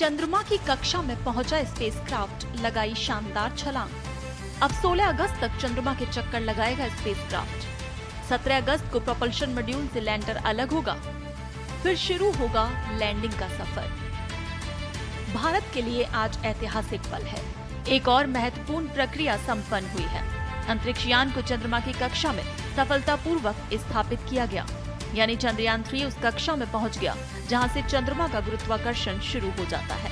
चंद्रमा की कक्षा में पहुंचा स्पेसक्राफ्ट, लगाई शानदार छलांग। अब 16 अगस्त तक चंद्रमा के चक्कर लगाएगा स्पेसक्राफ्ट। 17 अगस्त को प्रोपल्शन मॉड्यूल से लैंडर अलग होगा, फिर शुरू होगा लैंडिंग का सफर। भारत के लिए आज ऐतिहासिक पल है। एक और महत्वपूर्ण प्रक्रिया संपन्न हुई है। अंतरिक्ष यान को चंद्रमा की कक्षा में सफलतापूर्वक स्थापित किया गया, यानी चंद्रयान 3 उस कक्षा में पहुंच गया जहां से चंद्रमा का गुरुत्वाकर्षण शुरू हो जाता है।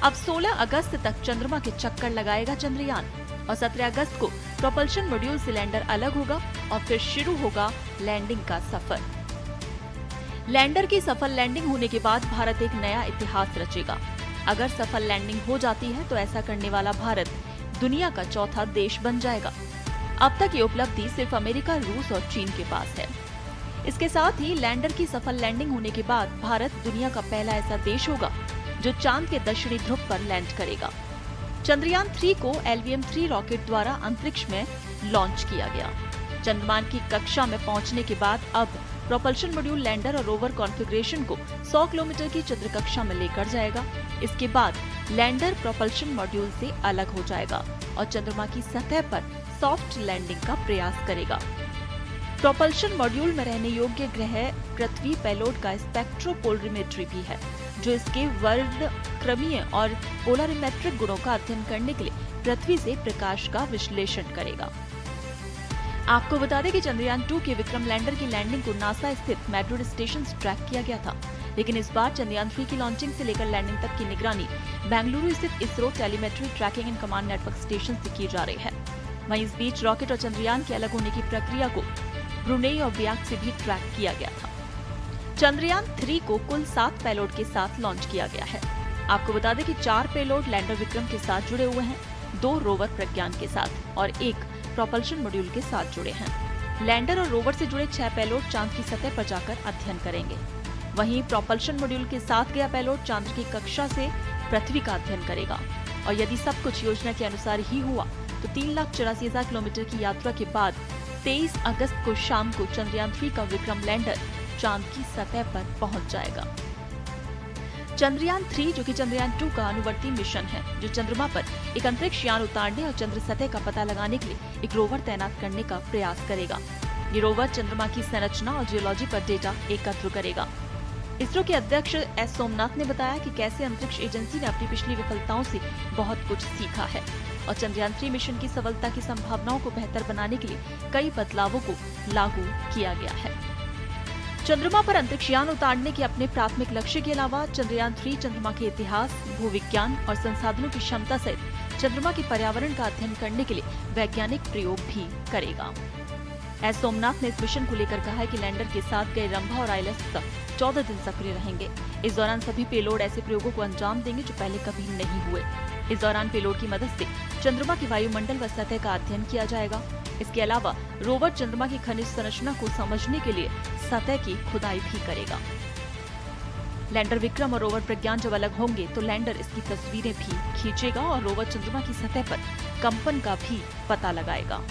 अब 16 अगस्त तक चंद्रमा के चक्कर लगाएगा चंद्रयान और 17 अगस्त को प्रोपल्शन मॉड्यूल से लैंडर अलग होगा और फिर शुरू होगा लैंडिंग का सफर। लैंडर की सफल लैंडिंग होने के बाद भारत एक नया इतिहास रचेगा। अगर सफल लैंडिंग हो जाती है तो ऐसा करने वाला भारत दुनिया का चौथा देश बन जाएगा। अब तक ये उपलब्धि सिर्फ अमेरिका, रूस और चीन के पास है। इसके साथ ही लैंडर की सफल लैंडिंग होने के बाद भारत दुनिया का पहला ऐसा देश होगा जो चांद के दक्षिणी ध्रुव पर लैंड करेगा। चंद्रयान 3 को LVM-3 रॉकेट द्वारा अंतरिक्ष में लॉन्च किया गया। चंद्रमा की कक्षा में पहुंचने के बाद अब प्रोपल्शन मॉड्यूल लैंडर और रोवर कॉन्फ़िगरेशन को 100 किलोमीटर की चंद्र कक्षा में लेकर जाएगा। इसके बाद लैंडर प्रोपल्शन मॉड्यूल से अलग हो जाएगा और चंद्रमा की सतह पर सॉफ्ट लैंडिंग का प्रयास करेगा। प्रोपल्शन मॉड्यूल में रहने योग्य ग्रह पृथ्वी पेलोड का स्पेक्ट्रोपोलरिमेट्री भी है, जो इसके वर्णक्रमीय और पोलरिमेट्रिक गुणों का अध्ययन करने के लिए पृथ्वी से प्रकाश का विश्लेषण करेगा। आपको बता दें कि चंद्रयान 2 के विक्रम लैंडर की लैंडिंग को नासा स्थित मैड्रिड स्टेशन से ट्रैक किया गया था, लेकिन इस बार चंद्रयान 3 की लॉन्चिंग से लेकर लैंडिंग तक की निगरानी बेंगलुरु स्थित ISRO telemetry tracking and command network station से की जा रही है। वहीं इस बीच रॉकेट और चंद्रयान के अलग होने की प्रक्रिया को ब्रुनेई और बियाक से भी ट्रैक किया गया था। चंद्रयान 3 को कुल 7 पेलोड के साथ लॉन्च किया गया है। आपको बता दें कि 4 पेलोड लैंडर विक्रम के साथ जुड़े हुए हैं, 2 रोवर प्रज्ञान के साथ और 1 प्रोपल्शन मॉड्यूल के साथ जुड़े हैं। लैंडर और रोवर से जुड़े 6 पेलोड चांद की सतह पर जाकर अध्ययन करेंगे। वहीं प्रोपल्शन मॉड्यूल के साथ गया पेलोड चांद की कक्षा से पृथ्वी का अध्ययन करेगा और यदि सब कुछ योजना के अनुसार ही हुआ तो 3,84,000 किलोमीटर की यात्रा के बाद 23 अगस्त को शाम को चंद्रयान 3 का विक्रम लैंडर चांद की सतह पर पहुंच जाएगा। चंद्रयान 3 जो कि चंद्रयान 2 का अनुवर्ती मिशन है, जो चंद्रमा पर एक अंतरिक्ष यान उतारने और चंद्र सतह का पता लगाने के लिए एक रोवर तैनात करने का प्रयास करेगा। ये रोवर चंद्रमा की संरचना और जियोलॉजी पर डेटा एकत्र करेगा। इसरो के अध्यक्ष एस सोमनाथ ने बताया कि कैसे अंतरिक्ष एजेंसी ने अपनी पिछली विफलताओं से बहुत कुछ सीखा है और चंद्रयान 3 मिशन की सफलता की संभावनाओं को बेहतर बनाने के लिए कई बदलावों को लागू किया गया है। चंद्रमा पर अंतरिक्ष यान उतारने के अपने प्राथमिक लक्ष्य के अलावा चंद्रयान 3 चंद्रमा के इतिहास, भूविज्ञान और संसाधनों की क्षमता सहित चंद्रमा के पर्यावरण का अध्ययन करने के लिए वैज्ञानिक प्रयोग भी करेगा। एस सोमनाथ ने इस मिशन को लेकर कहा है कि लैंडर के साथ गए रंभा और आइलस तक 14 दिन सक्रिय रहेंगे। इस दौरान सभी पेलोड ऐसे प्रयोगों को अंजाम देंगे जो पहले कभी नहीं हुए। इस दौरान पेलोड की मदद से चंद्रमा की वायुमंडल व सतह का अध्ययन किया जाएगा। इसके अलावा रोवर चंद्रमा की खनिज संरचना को समझने के लिए सतह की खुदाई भी करेगा। लैंडर विक्रम और रोवर प्रज्ञान जब अलग होंगे तो लैंडर इसकी तस्वीरें भी खींचेगा और रोवर चंद्रमा की सतह पर कंपन का भी पता लगाएगा।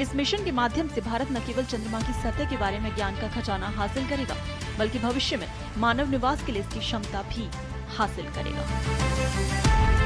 इस मिशन के माध्यम से भारत न केवल चंद्रमा की सतह के बारे में ज्ञान का खजाना हासिल करेगा, बल्कि भविष्य में मानव निवास के लिए इसकी क्षमता भी हासिल करेगा।